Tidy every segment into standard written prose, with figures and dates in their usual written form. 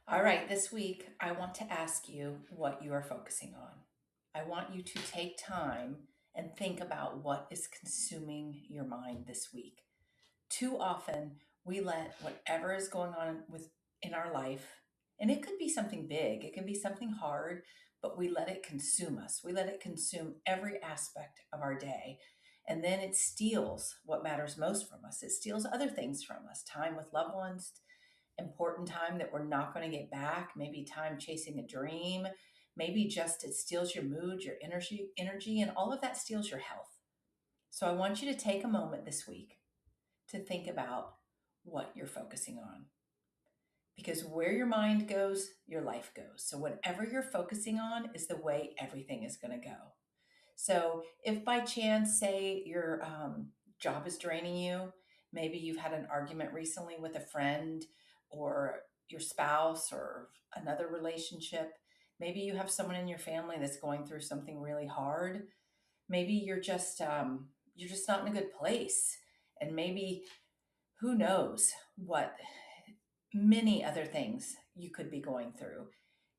All right, this week I want to ask you what you are focusing on. I want you to take time and think about what is consuming your mind this week. Too often we let whatever is going on with in our life, and it could be something big, it can be something hard, but we let it consume us. We let it consume every aspect of our day. And then it steals what matters most from us. It steals other things from us, time with loved ones, important time that we're not going to get back, maybe time chasing a dream, maybe just it steals your mood, your energy, and all of that steals your health. So I want you to take a moment this week to think about what you're focusing on. Because where your mind goes, your life goes. So whatever you're focusing on is the way everything is going to go. So if by chance, say your job is draining you, maybe you've had an argument recently with a friend or your spouse or another relationship, maybe you have someone in your family that's going through something really hard. Maybe you're just not in a good place, and maybe who knows what many other things you could be going through,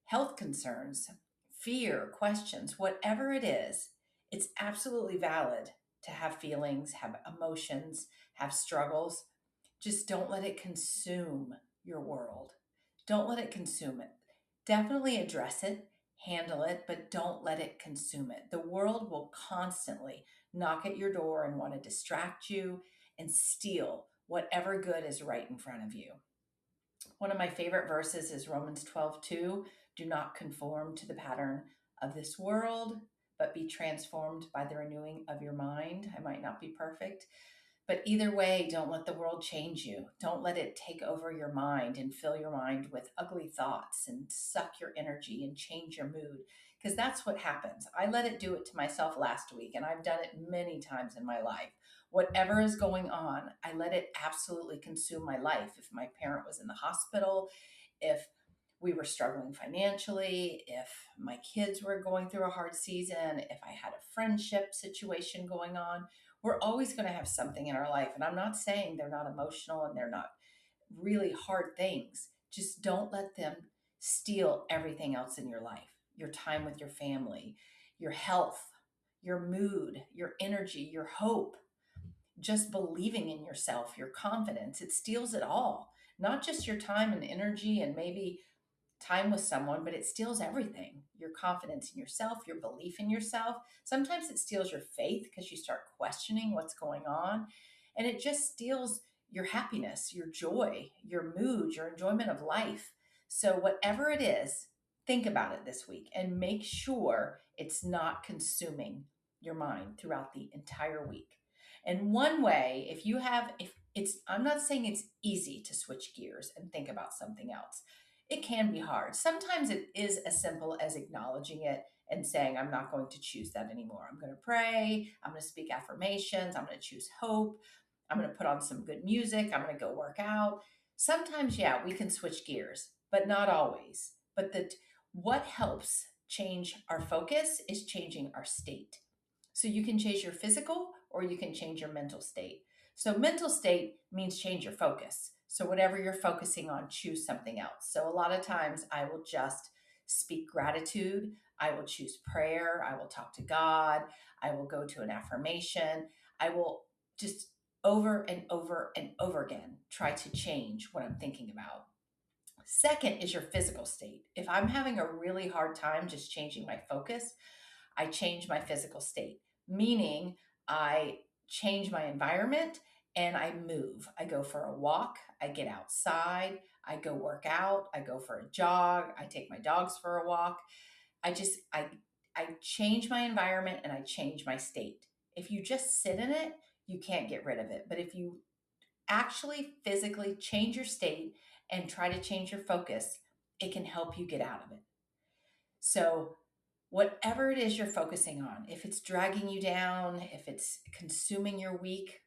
health concerns, fear, questions, whatever it is, it's absolutely valid to have feelings, have emotions, have struggles. Just don't let it consume your world. Don't let it consume it. Definitely address it, handle it, but don't let it consume it. The world will constantly knock at your door and want to distract you and steal whatever good is right in front of you. One of my favorite verses is Romans 12:2. Do not conform to the pattern of this world, but be transformed by the renewing of your mind. I might not be perfect, but either way, don't let the world change you. Don't let it take over your mind and fill your mind with ugly thoughts and suck your energy and change your mood. Because that's what happens. I let it do it to myself last week, and I've done it many times in my life. Whatever is going on, I let it absolutely consume my life. If my parent was in the hospital, if we were struggling financially, if my kids were going through a hard season, if I had a friendship situation going on, we're always going to have something in our life. And I'm not saying they're not emotional and they're not really hard things. Just don't let them steal everything else in your life, your time with your family, your health, your mood, your energy, your hope, just believing in yourself, your confidence. It steals it all, not just your time and energy and maybe time with someone, but it steals everything, your confidence in yourself, your belief in yourself. Sometimes it steals your faith because you start questioning what's going on. And it just steals your happiness, your joy, your mood, your enjoyment of life. So, whatever it is, think about it this week and make sure it's not consuming your mind throughout the entire week. And one way, if it's, I'm not saying it's easy to switch gears and think about something else. It can be hard. Sometimes it is as simple as acknowledging it and saying, I'm not going to choose that anymore. I'm going to pray. I'm going to speak affirmations. I'm going to choose hope. I'm going to put on some good music. I'm going to go work out. Sometimes, yeah, we can switch gears, but not always. What helps change our focus is changing our state. So you can change your physical or you can change your mental state. So mental state means change your focus. So whatever you're focusing on, choose something else. So a lot of times I will just speak gratitude. I will choose prayer. I will talk to God. I will go to an affirmation. I will just over and over and over again try to change what I'm thinking about. Second is your physical state. If I'm having a really hard time just changing my focus, I change my physical state, meaning I change my environment and I move. I go for a walk, I get outside, I go work out, I go for a jog, I take my dogs for a walk. I just I change my environment and I change my state. If you just sit in it, you can't get rid of it. But if you actually physically change your state and try to change your focus, it can help you get out of it. So, whatever it is you're focusing on, if it's dragging you down, if it's consuming your week,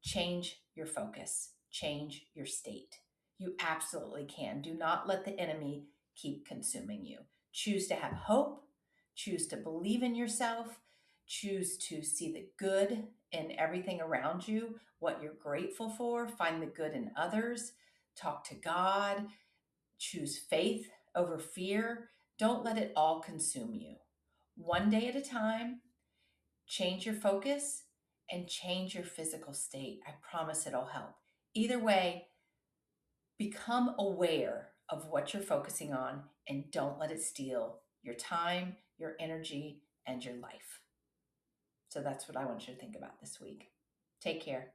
change your focus, change your state. You absolutely can. Do not let the enemy keep consuming you. Choose to have hope, choose to believe in yourself, choose to see the good in everything around you, what you're grateful for, find the good in others, talk to God, Choose faith over fear. Don't let it all consume you. One day at a time, change your focus and change your physical state. I promise it'll help. Either way, become aware of what you're focusing on and don't let it steal your time, your energy, and your life. So that's what I want you to think about this week. Take care.